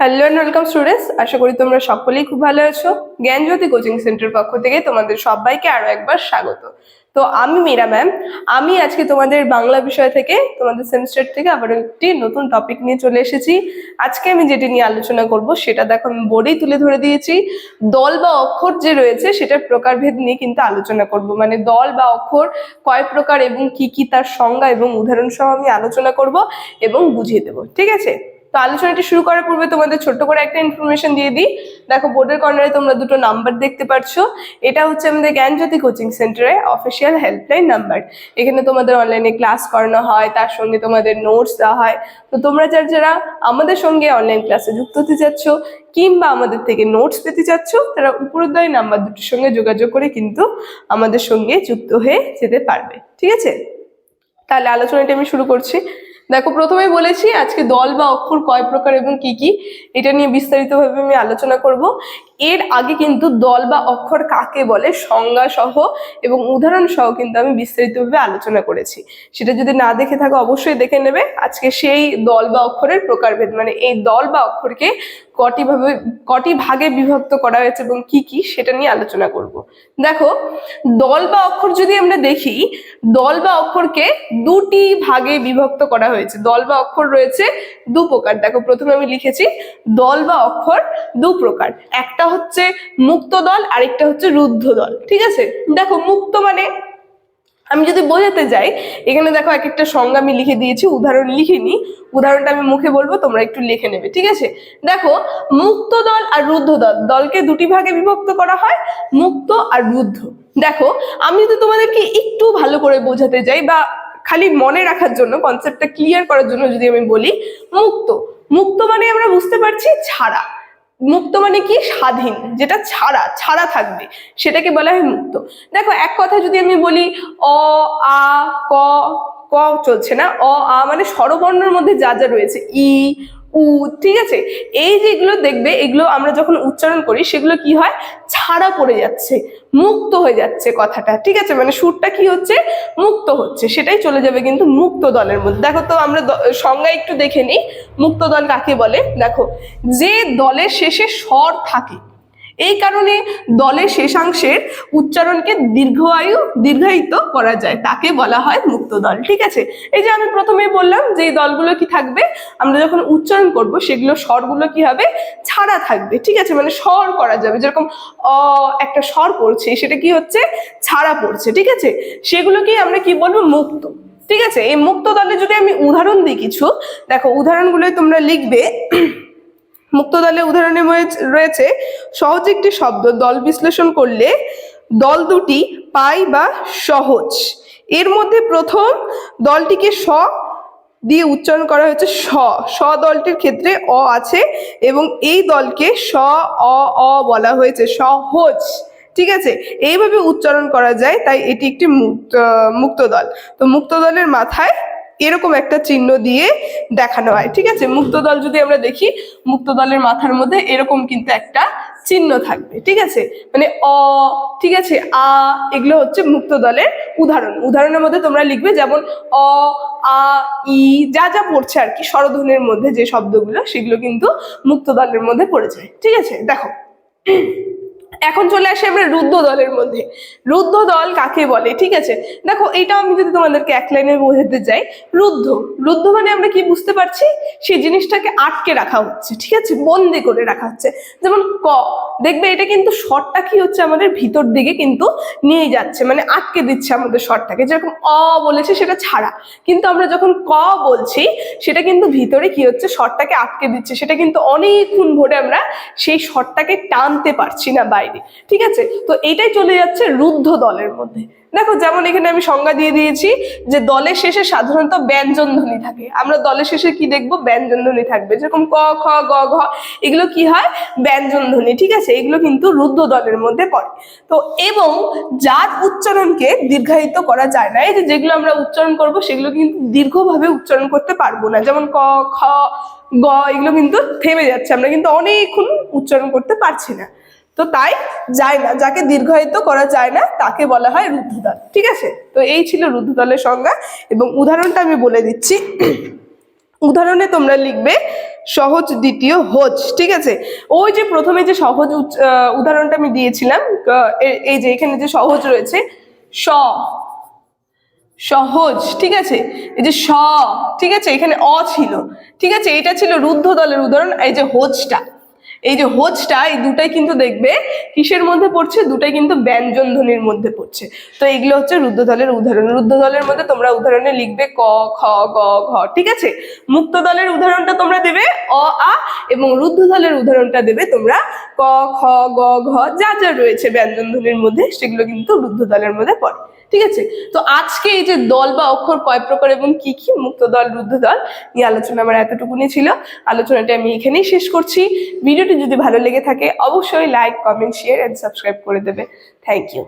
Hello and welcome students, আশা করি তোমরা সকলেই খুব ভালো আছো। জ্ঞানজ্যোতি কোচিং সেন্টার পক্ষ থেকে তোমাদের সবাইকে আরো একবার স্বাগত। তো আমি মীরা ম্যাম, আমি আজকে তোমাদের বাংলা বিষয় থেকে তোমাদের সেমিস্টার থেকে আবার একটি নতুন টপিক নিয়ে চলে এসেছি। আজকে আমি যেটি নিয়ে আলোচনা করব সেটা দেখো আমি বোর্ডেই তুলে ধরে দিয়েছি। দল বা অক্ষর যে রয়েছে সেটার প্রকারভেদ নিয়ে কিন্তু আলোচনা করব, মানে দল বা অক্ষর কয় প্রকার এবং কি কি তার সংজ্ঞা এবং উদাহরণ সহ আমি আলোচনা করব এবং বুঝিয়ে দেবো, ঠিক আছে? তো আলোচনাটি শুরু করার পূর্বে তোমাদের ছোট্ট করে একটা ইনফরমেশন দিয়ে দিই। দেখো বোর্ডের কর্নারে তোমরা দুটো নাম্বার দেখতে পাচ্ছ, এটা হচ্ছে আমাদের জ্ঞানজ্যোতি কোচিং সেন্টারে অফিসিয়াল হেল্পলাইন নাম্বার। এখানে তোমাদের অনলাইনে ক্লাস করানো হয়, তার সঙ্গে তোমাদের নোটস দেওয়া হয়। তো তোমরা যারা আমাদের সঙ্গে অনলাইন ক্লাসে যুক্ত হতে চাচ্ছ কিংবা আমাদের থেকে নোটস পেতে চাচ্ছ, তারা উপরোক্ত নাম্বার দুটোর সঙ্গে যোগাযোগ করে কিন্তু আমাদের সঙ্গে যুক্ত হয়ে যেতে পারবে, ঠিক আছে? তাহলে আলোচনাটি আমি শুরু করছি। দেখো প্রথমেই বলেছি আজকে দল বা অক্ষর কয় প্রকার এবং কি কি এটা নিয়ে বিস্তারিতভাবে আমি আলোচনা করব। এর আগে কিন্তু দল বা অক্ষর কাকে বলে সংজ্ঞা সহ এবং উদাহরণ সহ কিন্তু আমি বিস্তারিতভাবে আলোচনা করেছি। সেটা যদি না দেখে থাকো অবশ্যই দেখে নেবে। আজকে সেই দল বা অক্ষরের প্রকারভেদ, মানে এই দল বা অক্ষরকে কটি ভাগে বিভক্ত করা হয়েছে এবং কি কি সেটা নিয়ে আলোচনা করব। দেখো দল বা অক্ষর যদি আমরা দেখি, দল বা অক্ষরকে দুটি ভাগে বিভক্ত করা হয়েছে। দল বা অক্ষর রয়েছে দু প্রকার। দেখো প্রথমে আমি লিখেছি দল বা অক্ষর দু প্রকার, একটা হচ্ছে মুক্ত দল, আরেকটা হচ্ছে রুদ্ধ দল, ঠিক আছে? দেখো মুক্ত মানে আমি যদি বোঝাতে যাই, এখানে দেখো এক একটা সংজ্ঞা আমি লিখে দিয়েছি, উদাহরণ লিখিনি। উদাহরণটা আমি মুখে বলবো, তোমরা একটু লিখে নেবে, ঠিক আছে? দেখো মুক্ত দল আর রুদ্ধ দল, দলকে দুটি ভাগে বিভক্ত করা হয়, মুক্ত আর রুদ্ধ। দেখো আমি যদি তোমাদেরকে একটু ভালো করে বোঝাতে যাই বা খালি মনে রাখার জন্য, কনসেপ্টটা ক্লিয়ার করার জন্য যদি আমি বলি, মুক্ত মুক্ত মানে আমরা বুঝতে পারছি ছাড়া। মুক্ত মানে কি? স্বাধীন, যেটা ছাড়া ছাড়া থাকবে সেটাকে বলা হয় মুক্ত। দেখো এক কথা যদি আমি বলি অ আ ক, ক চলছে না, অ আ মানে স্বরবর্ণের মধ্যে যা যা রয়েছে ই উ, ঠিক আছে? এই যেগুলো দেখবে, এগুলো আমরা যখন উচ্চারণ করি সেগুলো কি হয়? ছাড়া পড়ে যাচ্ছে, মুক্ত হয়ে যাচ্ছে কথাটা, ঠিক আছে? মানে সুরটা কি হচ্ছে? মুক্ত হচ্ছে, সেটাই চলে যাবে কিন্তু মুক্ত দলের মধ্যে। দেখো তো আমরা সংজ্ঞা একটু দেখে নিই, মুক্ত দল কাকে বলে। দেখো যে দলের শেষে স্বর থাকে, এই কারণে দলের শেষাংশের উচ্চারণকে দীর্ঘায়িত করা যায়, তাকে বলা হয় মুক্ত দল, ঠিক আছে? এই যে আমি প্রথমেই বললাম যে এই দলগুলো কি থাকবে, আমরা যখন উচ্চারণ করব সেগুলো স্বরগুলো কি হবে? ছাড়া থাকবে, ঠিক আছে? মানে স্বর করা যাবে, যেরকম অ একটা স্বর পড়ছে সেটা কি হচ্ছে? ছাড়া পড়ছে, ঠিক আছে? সেগুলোকেই আমরা কি বলবো? মুক্ত, ঠিক আছে? এই মুক্ত দলে যদি আমি উদাহরণ দিই কিছু, দেখো উদাহরণগুলো তোমরা লিখবে। মুক্ত দলের উদাহরণে রয়েছে সহজ একটি শব্দ দল বিশ্লেষণ করলে দল দুটি পাই বা সহজ। এর মধ্যে প্রথম দলটিকে স দিয়ে উচ্চারণ করা হয়েছে স। স দলটির ক্ষেত্রে অ আছে এবং এই দলকে স অ বলা হয়েছে সহজ, ঠিক আছে? এইভাবে উচ্চারণ করা যায়, তাই এটি একটি মুক্ত দল। তো মুক্ত দলের মাথায় এরকম একটা চিহ্ন দিয়ে দেখানো হয়, ঠিক আছে? মুক্ত দল যদি আমরা দেখি, মুক্ত দলের মাথার মধ্যে এরকম কিন্তু একটা চিহ্ন থাকবে, ঠিক আছে? মানে অ, ঠিক আছে, আ, এগুলো হচ্ছে মুক্ত দলের উদাহরণ। উদাহরণের মধ্যে তোমরা লিখবে যেমন অ আ ই, যা যা পড়ছে আর কি স্বরধ্বনির মধ্যে যে শব্দগুলো, সেগুলো কিন্তু মুক্ত দলের মধ্যে পড়ে যায়, ঠিক আছে? দেখো এখন চলে আসে আমরা রুদ্ধ দলের মধ্যে। রুদ্ধ দল কাকে বলে, ঠিক আছে? দেখো এইটাও আমি যদি তোমাদেরকে এক লাইনে বোঝাতে যাই, রুদ্ধ রুদ্ধ মানে আমরা কি বুঝতে পারছি? সেই জিনিসটাকে আটকে রাখা হচ্ছে, ঠিক আছে? বন্দি করে রাখা হচ্ছে। যেমন ক, দেখবে এটা কিন্তু স্বরটা কি হচ্ছে? আমাদের ভিতর দিকে কিন্তু নিয়ে যাচ্ছে, মানে আটকে দিচ্ছে আমাদের স্বরটাকে। যেরকম অ বলেছে সেটা ছাড়া, কিন্তু আমরা যখন ক বলছি সেটা কিন্তু ভিতরে কি হচ্ছে? স্বরটাকে আটকে দিচ্ছে, সেটা কিন্তু অনেকক্ষণ ধরে আমরা সেই স্বরটাকে টানতে পারছি না বাইরে, ঠিক আছে? তো এটাই চলে যাচ্ছে রুদ্ধ দলের মধ্যে। দেখো যেমন এখানে আমি সংজ্ঞা দিয়ে দিয়েছি যে দলের শেষে সাধারণত ব্যঞ্জন ধ্বনি থাকে। আমরা দলের শেষে কি দেখবো? ব্যঞ্জন ধ্বনি থাকবে, যেরকম ক খ গ ঘ, এগুলো কি হয়? ব্যঞ্জন ধ্বনি, ঠিক আছে? এগুলো কিন্তু রুদ্ধ দলের মধ্যে পড়ে। তো এবং যার উচ্চারণকে দীর্ঘায়িত করা যায় না, এই যে যেগুলো আমরা উচ্চারণ করব সেগুলো কিন্তু দীর্ঘভাবে উচ্চারণ করতে পারবো না, যেমন ক খ গ, এগুলো কিন্তু থেমে যাচ্ছে, আমরা কিন্তু অনেকক্ষণ উচ্চারণ করতে পারছি না। তো তাই যায় না, যাকে দীর্ঘায়িত করা যায় না তাকে বলা হয় রুদ্ধদল, ঠিক আছে? তো এই ছিল রুদ্ধদলের সংজ্ঞা এবং উদাহরণটা আমি বলে দিচ্ছি। উদাহরণে তোমরা লিখবে সহজ দ্বিতীয় হোজ, ঠিক আছে। ওই যে প্রথমে যে সহজ উদাহরণটা আমি দিয়েছিলাম, এই যে এখানে যে সহজ রয়েছে সহজ, ঠিক আছে, এই যে ঠিক আছে, এখানে ছিল, ঠিক আছে, এটা ছিল রুদ্ধ দলের উদাহরণ। এই যে হোজটা এই দুটাই কিন্তু দেখবে কিসের মধ্যে পড়ছে, দুটাই কিন্তু ব্যঞ্জন ধ্বনির মধ্যে পড়ছে। তো এগুলো হচ্ছে রুদ্ধ দলের উদাহরণ। রুদ্ধ দলের মধ্যে তোমরা উদাহরণে লিখবে ক, খ, গ, ঘ, ঠিক আছে। মুক্ত দলের উদাহরণটা তোমরা দেবে অ, আ, এবং রুদ্ধ দলের উদাহরণটা দেবে তোমরা ক, খ, গ, ঘ, যা যা রয়েছে ব্যঞ্জন ধ্বনির মধ্যে সেগুলো কিন্তু রুদ্ধ দলের মধ্যে পড়ে, ঠিক আছে। তো আজকে এই যে দল বা অক্ষর কয় প্রকার এবং কি কি, মুক্ত দল, রুদ্ধ দল নিয়ে আলোচনা আমার এতটুকুনি ছিল। আলোচনাটা আমি এখানেই শেষ করছি। ভিডিওটি যদি ভালো লেগে থাকে অবশ্যই like, comment, share and subscribe করে দেবে। Thank you.